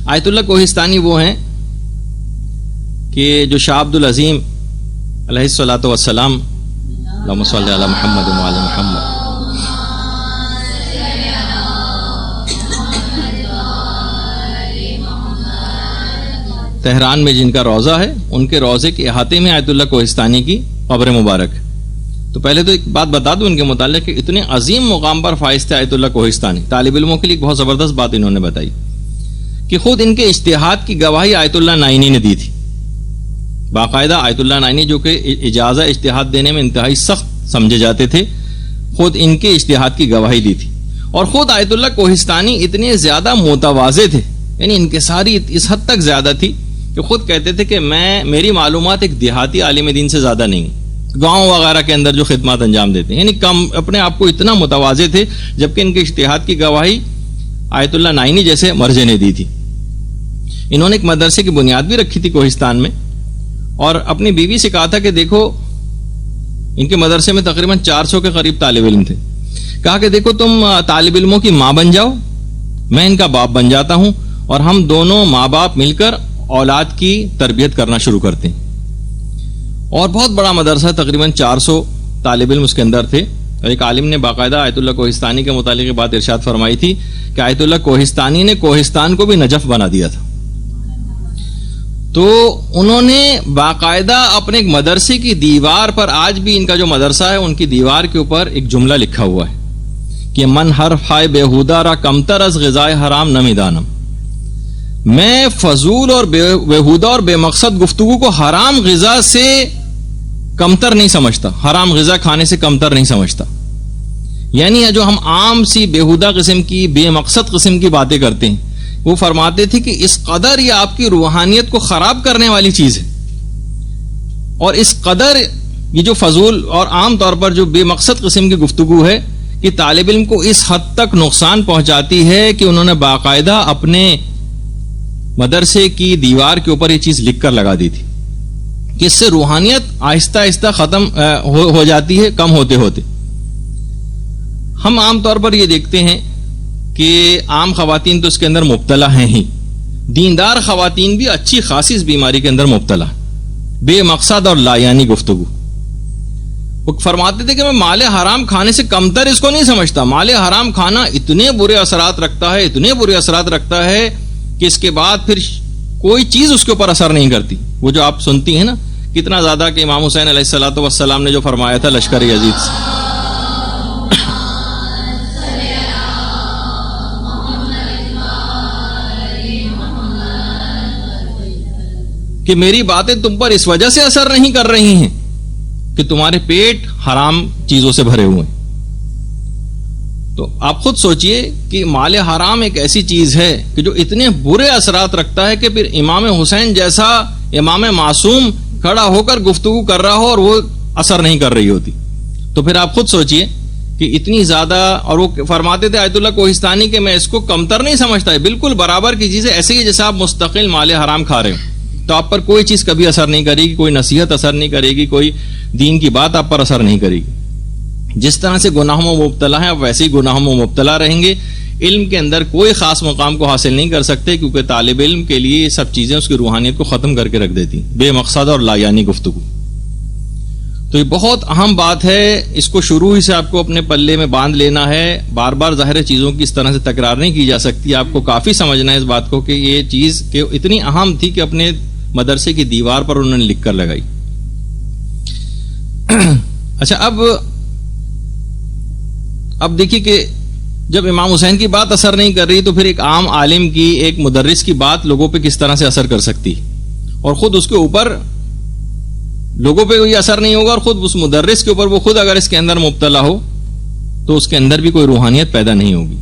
آیت اللہ کوہستانی وہ ہیں کہ جو شاہ عبد العظیم علیہ الصلوۃ والسلام، اللہم صلی علی محمد و علی محمد، تہران میں جن کا روضہ ہے، ان کے روضے کے احاطے میں آیت اللہ کوہستانی کی قبر مبارک. تو پہلے تو ایک بات بتا دوں ان کے متعلق کہ اتنے عظیم مقام پر فائز تھے آیت اللہ کوہستانی. طالب علموں کے لیے ایک بہت زبردست بات انہوں نے بتائی کہ خود ان کے اجتہاد کی گواہی آیت اللہ نائینی نے دی تھی. باقاعدہ آیت اللہ نائینی جو کہ اجازہ اجتہاد دینے میں انتہائی سخت سمجھے جاتے تھے، خود ان کے اجتہاد کی گواہی دی تھی. اور خود آیت اللہ کوہستانی اتنے زیادہ متواضع تھے، یعنی انکساری اس حد تک زیادہ تھی کہ خود کہتے تھے کہ میری معلومات ایک دیہاتی عالم دین سے زیادہ نہیں، گاؤں وغیرہ کے اندر جو خدمات انجام دیتے ہیں، یعنی کم اپنے آپ کو اتنا متواضع تھے، جبکہ ان کے اجتہاد کی گواہی آیت اللہ نائینی جیسے مرجع نے دی تھی. انہوں نے ایک مدرسے کی بنیاد بھی رکھی تھی کوہستان میں، اور اپنی بیوی سے کہا تھا کہ دیکھو، ان کے مدرسے میں تقریباً 400 کے قریب طالب علم تھے، کہا کہ دیکھو تم طالب علموں کی ماں بن جاؤ، میں ان کا باپ بن جاتا ہوں، اور ہم دونوں ماں باپ مل کر اولاد کی تربیت کرنا شروع کرتے ہیں. اور بہت بڑا مدرسہ، تقریباً 400 طالب علم اس کے اندر تھے. اور ایک عالم نے باقاعدہ آیت اللہ کوہستانی کے متعلق بات ارشاد فرمائی تھی کہ آیت اللہ کوہستانی نے کوہستان کو بھی نجف بنا دیا تھا. تو انہوں نے باقاعدہ اپنے ایک مدرسے کی دیوار پر، آج بھی ان کا جو مدرسہ ہے ان کی دیوار کے اوپر ایک جملہ لکھا ہوا ہے کہ من حرف ہائے بےہودہ را کمتر از غذائے حرام نمی دانم. میں فضول اور بےہودہ اور بے مقصد گفتگو کو حرام غذا سے کمتر نہیں سمجھتا، حرام غذا کھانے سے کمتر نہیں سمجھتا. یعنی جو ہم عام سی بےہودہ قسم کی، بے مقصد قسم کی باتیں کرتے ہیں، وہ فرماتے تھے کہ اس قدر یہ آپ کی روحانیت کو خراب کرنے والی چیز ہے، اور اس قدر یہ جو فضول اور عام طور پر جو بے مقصد قسم کی گفتگو ہے کہ طالب علم کو اس حد تک نقصان پہنچاتی ہے کہ انہوں نے باقاعدہ اپنے مدرسے کی دیوار کے اوپر یہ چیز لکھ کر لگا دی تھی کہ اس سے روحانیت آہستہ آہستہ ختم ہو جاتی ہے، کم ہوتے ہوتے. ہم عام طور پر یہ دیکھتے ہیں کہ عام خواتین تو اس کے اندر مبتلا ہیں ہی، دیندار خواتین بھی اچھی خاصی اس بیماری کے اندر مبتلا، بے مقصد اور لایانی گفتگو. وہ فرماتے تھے کہ میں مال حرام کھانے سے کمتر اس کو نہیں سمجھتا. مال حرام کھانا اتنے برے اثرات رکھتا ہے، اتنے برے اثرات رکھتا ہے کہ اس کے بعد پھر کوئی چیز اس کے اوپر اثر نہیں کرتی. وہ جو آپ سنتی ہیں نا کتنا زیادہ کہ امام حسین علیہ الصلوۃ والسلام نے جو فرمایا تھا لشکر یزید سے، کہ میری باتیں تم پر اس وجہ سے اثر نہیں کر رہی ہیں کہ تمہارے پیٹ حرام چیزوں سے بھرے ہوئے ہیں. تو آپ خود سوچئے کہ مال حرام ایک ایسی چیز ہے کہ جو اتنے برے اثرات رکھتا ہے کہ پھر امام حسین جیسا امام معصوم کھڑا ہو کر گفتگو کر رہا ہو اور وہ اثر نہیں کر رہی ہوتی. تو پھر آپ خود سوچئے کہ اتنی زیادہ. اور وہ فرماتے تھے آیت اللہ کوہستانی کہ میں اس کو کمتر نہیں سمجھتا، ہے بالکل برابر کی چیز ہے، ایسے ہی جیسا آپ مستقل مال حرام کھا رہے ہو تو آپ پر کوئی چیز کبھی اثر نہیں کرے گی، کوئی نصیحت اثر نہیں کرے گی، کوئی دین کی بات آپ پر اثر نہیں کرے گی. جس طرح سے گناہوں میں مبتلا ہیں آپ ویسے ہی گناہوں میں مبتلا رہیں گے. علم کے اندر کوئی خاص مقام کو حاصل نہیں کر سکتے، کیونکہ طالب علم کے لیے یہ سب چیزیں اس کی روحانیت کو ختم کر کے رکھ دیتی، بے مقصد اور لایانی گفتگو. تو یہ بہت اہم بات ہے، اس کو شروع ہی سے آپ کو اپنے پلے میں باندھ لینا ہے. بار بار ظاہر چیزوں کی اس طرح سے تکرار نہیں کی جا سکتی، آپ کو کافی سمجھنا ہے اس بات کو کہ یہ چیز کہ اتنی اہم تھی کہ اپنے مدرسے کی دیوار پر انہوں نے لکھ کر لگائی. اچھا، اب دیکھیے کہ جب امام حسین کی بات اثر نہیں کر رہی تو پھر ایک عام عالم کی، ایک مدرس کی بات لوگوں پہ کس طرح سے اثر کر سکتی، اور خود اس کے اوپر لوگوں پہ کوئی اثر نہیں ہوگا، اور خود اس مدرس کے اوپر وہ خود اگر اس کے اندر مبتلا ہو تو اس کے اندر بھی کوئی روحانیت پیدا نہیں ہوگی.